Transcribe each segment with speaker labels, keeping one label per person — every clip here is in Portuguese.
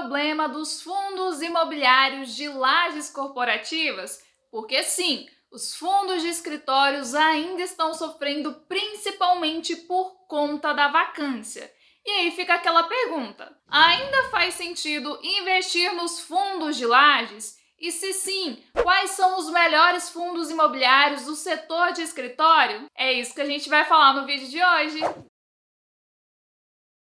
Speaker 1: problema dos fundos imobiliários de lajes corporativas? Porque sim, os fundos de escritórios ainda estão sofrendo principalmente por conta da vacância. E aí fica aquela pergunta: ainda faz sentido investir nos fundos de lajes? E se sim, quais são os melhores fundos imobiliários do setor de escritório? É isso que a gente vai falar no vídeo de hoje.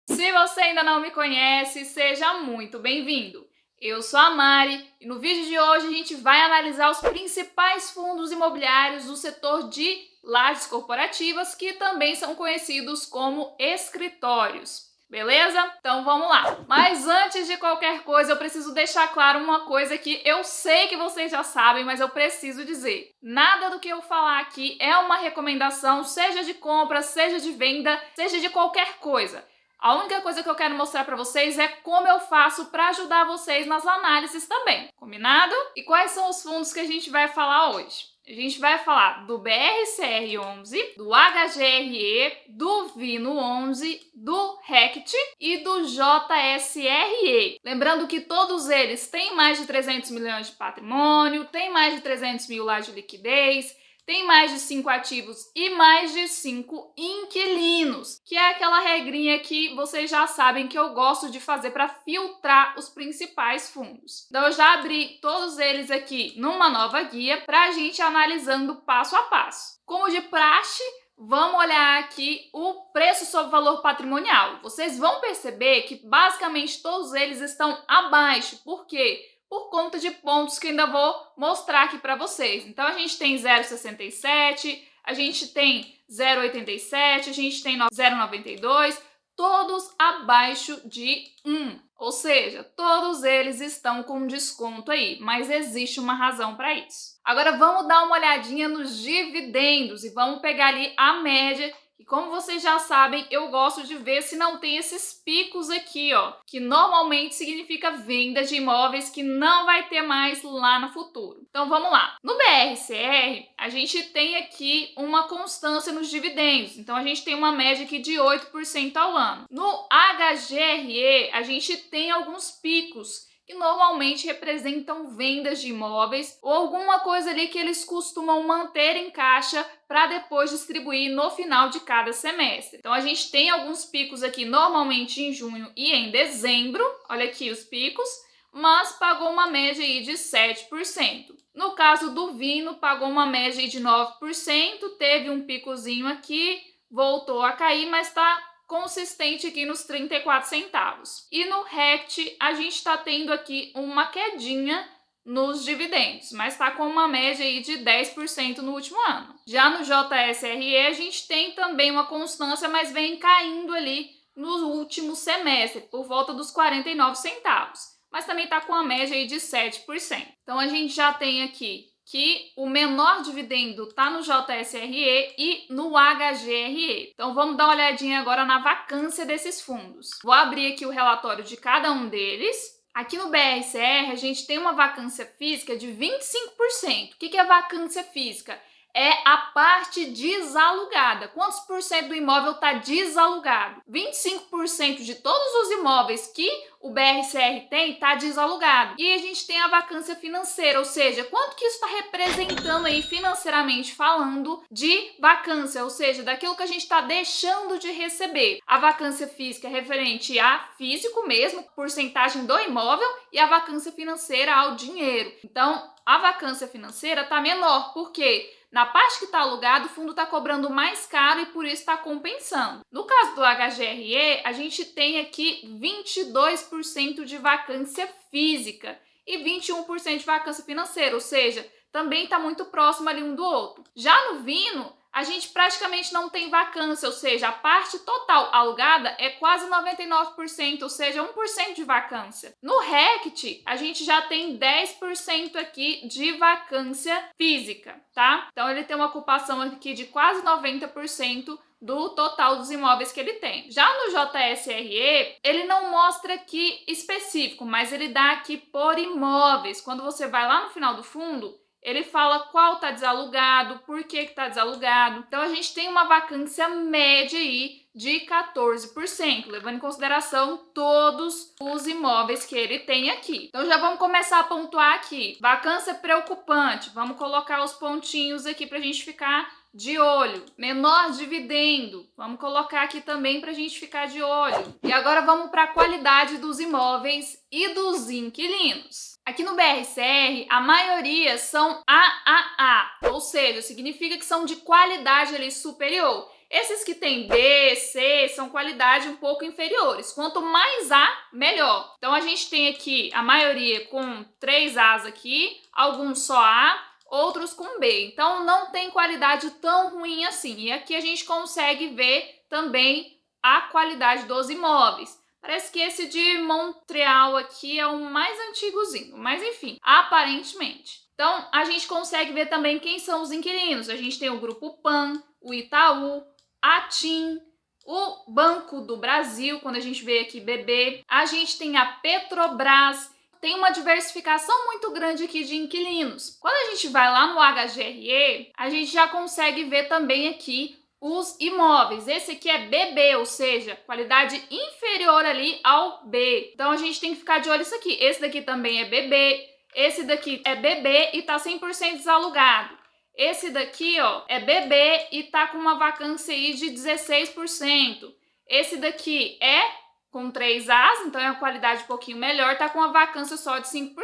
Speaker 1: Se você ainda não me conhece, seja muito bem-vindo! Eu sou a Mari e no vídeo de hoje a gente vai analisar os principais fundos imobiliários do setor de lajes corporativas, que também são conhecidos como escritórios. Beleza? Então vamos lá! Mas antes de qualquer coisa, eu preciso deixar claro uma coisa que eu sei que vocês já sabem, mas eu preciso dizer. Nada do que eu falar aqui é uma recomendação, seja de compra, seja de venda, seja de qualquer coisa. A única coisa que eu quero mostrar para vocês é como eu faço para ajudar vocês nas análises também, combinado? E quais são os fundos que a gente vai falar hoje? A gente vai falar do BRCR11, do HGRE, do VINO11, do RECT e do JSRE. Lembrando que todos eles têm mais de 300 milhões de patrimônio, têm mais de 300 mil lá de liquidez, tem mais de 5 ativos e mais de 5 inquilinos, que é aquela regrinha que vocês já sabem que eu gosto de fazer para filtrar os principais fundos. Então eu já abri todos eles aqui numa nova guia para a gente analisando passo a passo. Como de praxe, vamos olhar aqui o preço sobre valor patrimonial. Vocês vão perceber que basicamente todos eles estão abaixo. Por quê? Por conta de pontos que ainda vou mostrar aqui para vocês. Então, a gente tem 0,67, a gente tem 0,87, a gente tem 0,92, todos abaixo de 1. Ou seja, todos eles estão com desconto aí, mas existe uma razão para isso. Agora, vamos dar uma olhadinha nos dividendos e vamos pegar ali a média. E como vocês já sabem, eu gosto de ver se não tem esses picos aqui, ó, que normalmente significa venda de imóveis que não vai ter mais lá no futuro. Então vamos lá. No BRCR, a gente tem aqui uma constância nos dividendos. Então a gente tem uma média aqui de 8% ao ano. No HGRE, a gente tem alguns picos que normalmente representam vendas de imóveis ou alguma coisa ali que eles costumam manter em caixa para depois distribuir no final de cada semestre. Então a gente tem alguns picos aqui normalmente em junho e em dezembro, olha aqui os picos, mas pagou uma média aí de 7%. No caso do Vino, pagou uma média aí de 9%, teve um picozinho aqui, voltou a cair, mas está consistente aqui nos 34 centavos. E no RECT, a gente está tendo aqui uma quedinha nos dividendos, mas está com uma média aí de 10% no último ano. Já no JSRE, a gente tem também uma constância, mas vem caindo ali no último semestre, por volta dos 49 centavos. Mas também está com uma média aí de 7%. Então, a gente já tem aqui que o menor dividendo está no JSRE e no HGRE. Então vamos dar uma olhadinha agora na vacância desses fundos. Vou abrir aqui o relatório de cada um deles. Aqui no BRCR a gente tem uma vacância física de 25%. O que é vacância física? É a parte desalugada. Quantos por cento do imóvel está desalugado? 25% de todos os imóveis que o BRCR tem está desalugado. E a gente tem a vacância financeira, ou seja, quanto que isso está representando aí financeiramente falando de vacância, ou seja, daquilo que a gente está deixando de receber. A vacância física é referente a físico mesmo, porcentagem do imóvel, e a vacância financeira ao dinheiro. Então, a vacância financeira está menor, por quê? Na parte que está alugado, o fundo está cobrando mais caro e por isso está compensando. No caso do HGRE, a gente tem aqui 22% de vacância física e 21% de vacância financeira, ou seja, também está muito próximo ali um do outro. Já no Vino, a gente praticamente não tem vacância, ou seja, a parte total alugada é quase 99%, ou seja, 1% de vacância. No RECT, a gente já tem 10% aqui de vacância física, tá? Então, ele tem uma ocupação aqui de quase 90% do total dos imóveis que ele tem. Já no JSRE, ele não mostra aqui específico, mas ele dá aqui por imóveis. Quando você vai lá no final do fundo, ele fala qual está desalugado, por que está desalugado. Então, a gente tem uma vacância média aí de 14%, levando em consideração todos os imóveis que ele tem aqui. Então, já vamos começar a pontuar aqui. Vacância preocupante, vamos colocar os pontinhos aqui para a gente ficar de olho. Menor dividendo, vamos colocar aqui também para a gente ficar de olho. E agora vamos para a qualidade dos imóveis e dos inquilinos. Aqui no BRCR, a maioria são AAA, ou seja, significa que são de qualidade ali superior. Esses que tem B, C, são qualidade um pouco inferiores. Quanto mais A, melhor. Então, a gente tem aqui a maioria com 3 As aqui, alguns só A, outros com B. Então, não tem qualidade tão ruim assim. E aqui a gente consegue ver também a qualidade dos imóveis. Parece que esse de Montreal aqui é o mais antigozinho, mas enfim, aparentemente. Então, a gente consegue ver também quem são os inquilinos. A gente tem o Grupo PAN, o Itaú, a TIM, o Banco do Brasil, quando a gente vê aqui BB. A gente tem a Petrobras. Tem uma diversificação muito grande aqui de inquilinos. Quando a gente vai lá no HGRE, a gente já consegue ver também aqui os imóveis. Esse aqui é BB, ou seja, qualidade inferior ali ao B. Então, a gente tem que ficar de olho nisso aqui. Esse daqui também é BB, esse daqui é BB e tá 100% desalugado. Esse daqui, ó, é BB e tá com uma vacância aí de 16%. Esse daqui é com 3 As, então é uma qualidade um pouquinho melhor, tá com uma vacância só de 5%.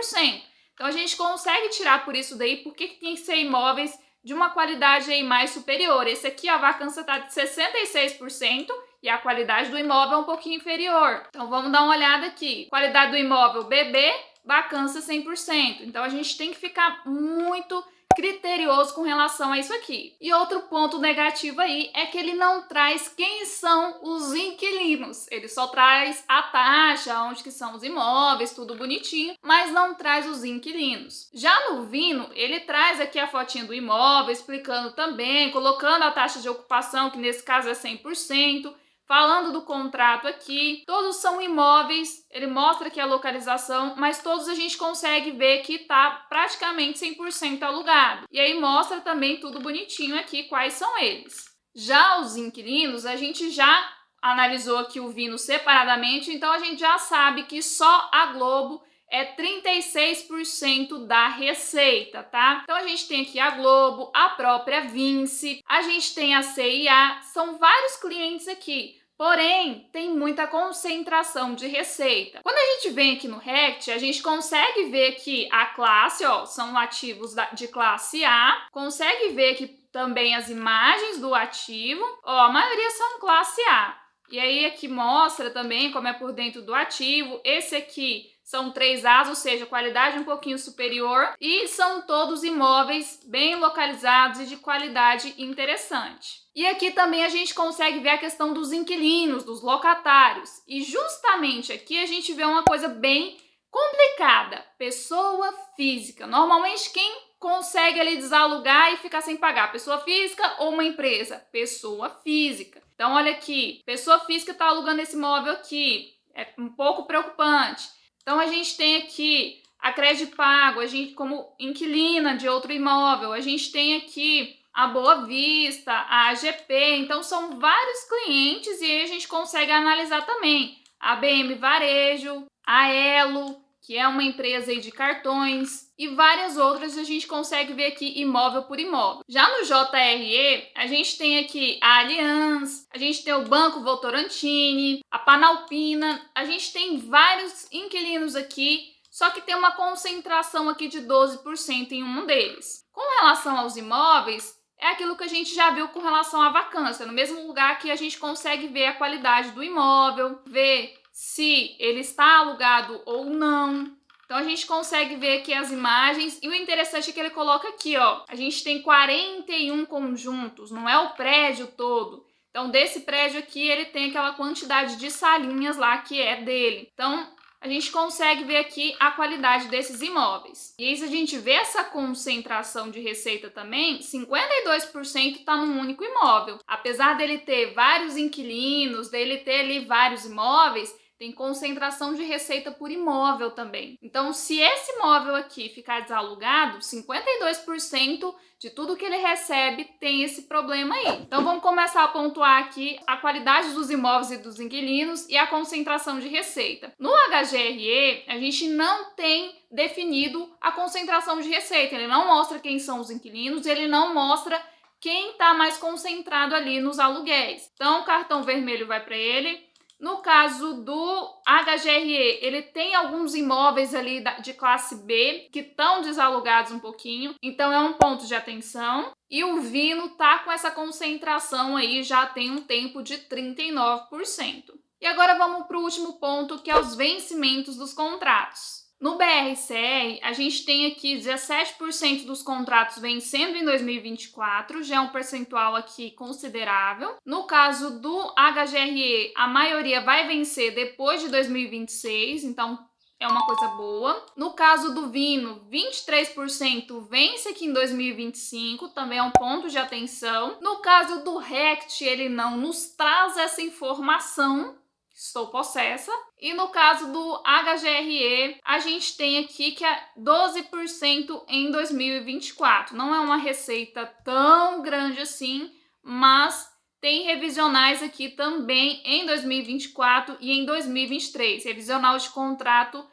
Speaker 1: Então, a gente consegue tirar por isso daí, porque que tem que ser imóveis de uma qualidade aí mais superior. Esse aqui, a vacância tá de 66% e a qualidade do imóvel é um pouquinho inferior. Então, vamos dar uma olhada aqui. Qualidade do imóvel BB, vacância 100%. Então, a gente tem que ficar muito criterioso com relação a isso aqui. E outro ponto negativo aí é que ele não traz quem são os inquilinos. Ele só traz a taxa, onde que são os imóveis, tudo bonitinho, mas não traz os inquilinos. Já no Vino, ele traz aqui a fotinha do imóvel, explicando também, colocando a taxa de ocupação, que nesse caso é 100%, falando do contrato aqui. Todos são imóveis, ele mostra aqui a localização, mas todos a gente consegue ver que tá praticamente 100% alugado. E aí mostra também tudo bonitinho aqui quais são eles. Já os inquilinos, a gente já analisou aqui o Vino separadamente, então a gente já sabe que só a Globo é 36% da receita, tá? Então a gente tem aqui a Globo, a própria Vinci, a gente tem a CIA, são vários clientes aqui. Porém, tem muita concentração de receita. Quando a gente vem aqui no RECT, a gente consegue ver que a classe, ó, são ativos de classe A, consegue ver aqui também as imagens do ativo, ó, a maioria são classe A. E aí aqui mostra também como é por dentro do ativo. Esse aqui são 3 As, ou seja, qualidade um pouquinho superior, e são todos imóveis bem localizados e de qualidade interessante. E aqui também a gente consegue ver a questão dos inquilinos, dos locatários. E justamente aqui a gente vê uma coisa bem complicada. Pessoa física. Normalmente quem consegue ali desalugar e ficar sem pagar? Pessoa física ou uma empresa? Pessoa física. Então olha aqui, pessoa física está alugando esse imóvel aqui. É um pouco preocupante. Então, a gente tem aqui a Credipago, a gente como inquilina de outro imóvel, a gente tem aqui a Boa Vista, a AGP, então são vários clientes e aí a gente consegue analisar também a BM Varejo, a Elo, que é uma empresa aí de cartões, e várias outras a gente consegue ver aqui imóvel por imóvel. Já no JRE, a gente tem aqui a Allianz, a gente tem o Banco Votorantim, a Panalpina, a gente tem vários inquilinos aqui, só que tem uma concentração aqui de 12% em um deles. Com relação aos imóveis, é aquilo que a gente já viu com relação à vacância, no mesmo lugar que a gente consegue ver a qualidade do imóvel, ver se ele está alugado ou não. Então a gente consegue ver aqui as imagens e o interessante é que ele coloca aqui, ó, a gente tem 41 conjuntos, não é o prédio todo. Então desse prédio aqui ele tem aquela quantidade de salinhas lá que é dele. Então a gente consegue ver aqui a qualidade desses imóveis. E aí, se a gente vê essa concentração de receita também, 52% está num único imóvel. Apesar dele ter vários inquilinos, dele ter ali vários imóveis, tem concentração de receita por imóvel também. Então, se esse imóvel aqui ficar desalugado, 52% de tudo que ele recebe tem esse problema aí. Então, vamos começar a pontuar aqui a qualidade dos imóveis e dos inquilinos e a concentração de receita. No HGRE, a gente não tem definido a concentração de receita. Ele não mostra quem são os inquilinos, ele não mostra quem está mais concentrado ali nos aluguéis. Então, o cartão vermelho vai para ele. No caso do HGRE, ele tem alguns imóveis ali de classe B que estão desalugados um pouquinho, então é um ponto de atenção. E o Vino tá com essa concentração aí, já tem um tempo de 39%. E agora vamos para o último ponto, que é os vencimentos dos contratos. No BRCR, a gente tem aqui 17% dos contratos vencendo em 2024, já é um percentual aqui considerável. No caso do HGRE, a maioria vai vencer depois de 2026, então é uma coisa boa. No caso do Vino, 23% vence aqui em 2025, também é um ponto de atenção. No caso do RECT, ele não nos traz essa informação. Estou possessa. E no caso do HGRE, a gente tem aqui que é 12% em 2024. Não é uma receita tão grande assim, mas tem revisionais aqui também em 2024 e em 2023. Revisional de contrato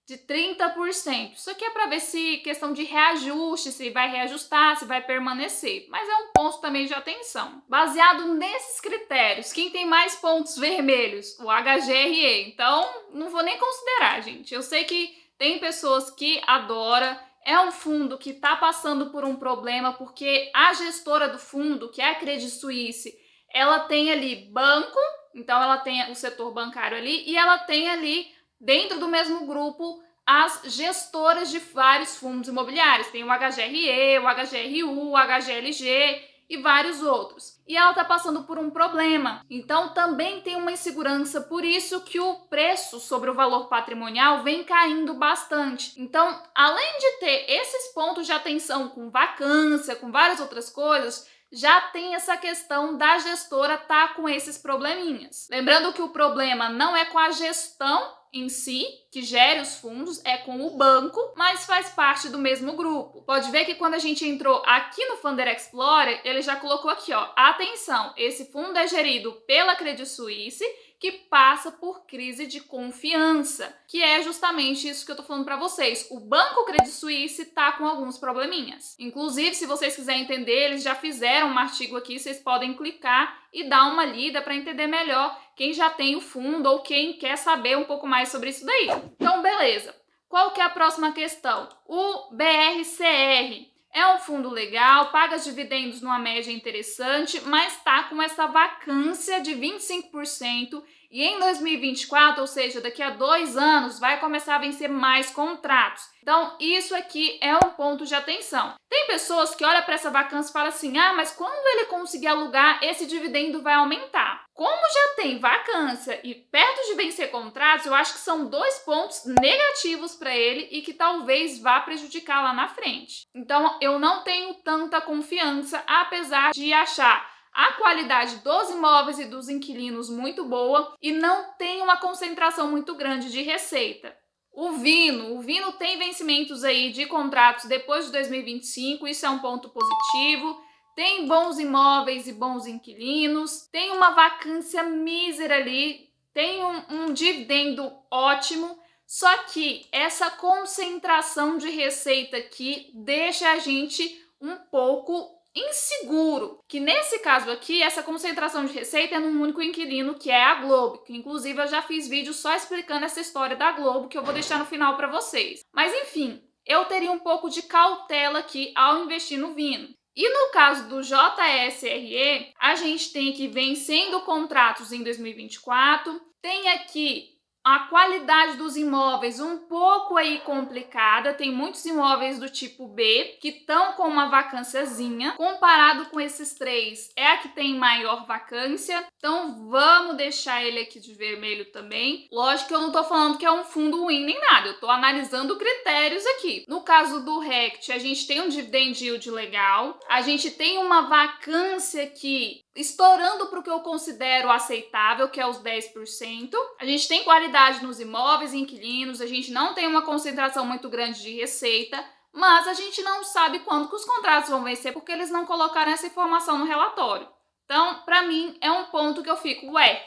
Speaker 1: de 30%. Isso aqui é para ver se questão de reajuste, se vai reajustar, se vai permanecer. Mas é um ponto também de atenção. Baseado nesses critérios, quem tem mais pontos vermelhos? O HGRE. Então, não vou nem considerar, gente. Eu sei que tem pessoas que adoram. É um fundo que está passando por um problema porque a gestora do fundo, que é a Credit Suisse, ela tem ali banco, então ela tem o setor bancário ali, e ela tem ali dentro do mesmo grupo, as gestoras de vários fundos imobiliários. Tem o HGRE, o HGRU, o HGLG e vários outros. E ela está passando por um problema. Então, também tem uma insegurança, por isso que o preço sobre o valor patrimonial vem caindo bastante. Então, além de ter esses pontos de atenção com vacância, com várias outras coisas, já tem essa questão da gestora estar com esses probleminhas. Lembrando que o problema não é com a gestão em si, que gere os fundos, é com o banco, mas faz parte do mesmo grupo. Pode ver que quando a gente entrou aqui no Funder Explorer, ele já colocou aqui, ó, atenção, esse fundo é gerido pela Credit Suisse, que passa por crise de confiança, que é justamente isso que eu tô falando para vocês. O Banco Credit Suisse tá com alguns probleminhas. Inclusive, se vocês quiserem entender, eles já fizeram um artigo aqui, vocês podem clicar e dar uma lida para entender melhor quem já tem o fundo ou quem quer saber um pouco mais sobre isso daí. Então, beleza. Qual que é a próxima questão? O BRCR. É um fundo legal, paga dividendos numa média interessante, mas está com essa vacância de 25% e em 2024, ou seja, daqui a 2 anos, vai começar a vencer mais contratos. Então, isso aqui é um ponto de atenção. Tem pessoas que olham para essa vacância e falam assim, mas quando ele conseguir alugar, esse dividendo vai aumentar. Como já tem vacância e perto de vencer contratos, eu acho que são 2 pontos negativos para ele e que talvez vá prejudicar lá na frente. Então, eu não tenho tanta confiança, apesar de achar a qualidade dos imóveis e dos inquilinos muito boa e não tem uma concentração muito grande de receita. O Vino tem vencimentos aí de contratos depois de 2025, isso é um ponto positivo. Tem bons imóveis e bons inquilinos, tem uma vacância mísera ali, tem um dividendo ótimo, só que essa concentração de receita aqui deixa a gente um pouco inseguro, que nesse caso aqui, essa concentração de receita é num único inquilino, que é a Globo, que inclusive eu já fiz vídeo só explicando essa história da Globo, que eu vou deixar no final para vocês. Mas enfim, eu teria um pouco de cautela aqui ao investir no Vino. E no caso do JSRE, a gente tem aqui vencendo contratos em 2024, tem aqui a qualidade dos imóveis um pouco aí complicada, tem muitos imóveis do tipo B que estão com uma vacânciazinha, comparado com esses 3, é a que tem maior vacância, então vamos deixar ele aqui de vermelho também. Lógico que eu não tô falando que é um fundo ruim nem nada, eu tô analisando critérios aqui. No caso do RECT, a gente tem um dividend yield legal, a gente tem uma vacância aqui estourando para o que eu considero aceitável, que é os 10%, a gente tem qualidade propriedade nos imóveis e inquilinos, a gente não tem uma concentração muito grande de receita, mas a gente não sabe quando que os contratos vão vencer porque eles não colocaram essa informação no relatório. Então, para mim, é um ponto que eu fico, ué,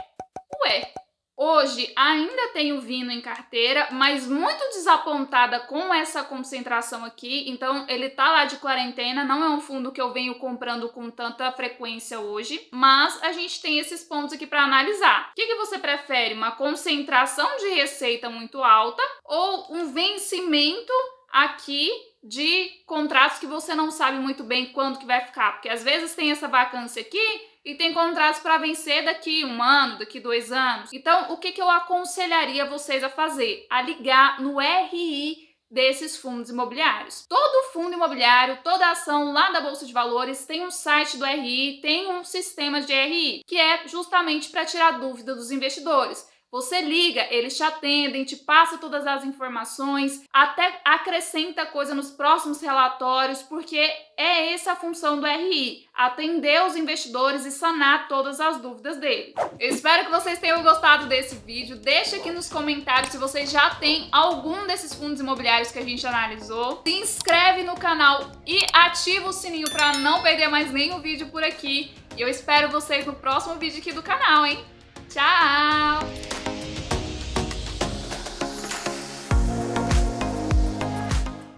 Speaker 1: hoje ainda tenho vinho em carteira, mas muito desapontada com essa concentração aqui, então ele tá lá de quarentena, não é um fundo que eu venho comprando com tanta frequência hoje, mas a gente tem esses pontos aqui para analisar. O que você prefere, uma concentração de receita muito alta ou um vencimento aqui de contratos que você não sabe muito bem quando que vai ficar? Porque às vezes tem essa vacância aqui e tem contratos para vencer daqui 1 ano, daqui 2 anos. Então, o que eu aconselharia vocês a fazer? A ligar no RI desses fundos imobiliários. Todo fundo imobiliário, toda ação lá da Bolsa de Valores tem um site do RI, tem um sistema de RI, que é justamente para tirar dúvida dos investidores. Você liga, eles te atendem, te passa todas as informações, até acrescenta coisa nos próximos relatórios, porque é essa a função do RI, atender os investidores e sanar todas as dúvidas deles. Eu espero que vocês tenham gostado desse vídeo. Deixa aqui nos comentários se vocês já têm algum desses fundos imobiliários que a gente analisou. Se inscreve no canal e ativa o sininho para não perder mais nenhum vídeo por aqui. E eu espero vocês no próximo vídeo aqui do canal, hein? Tchau!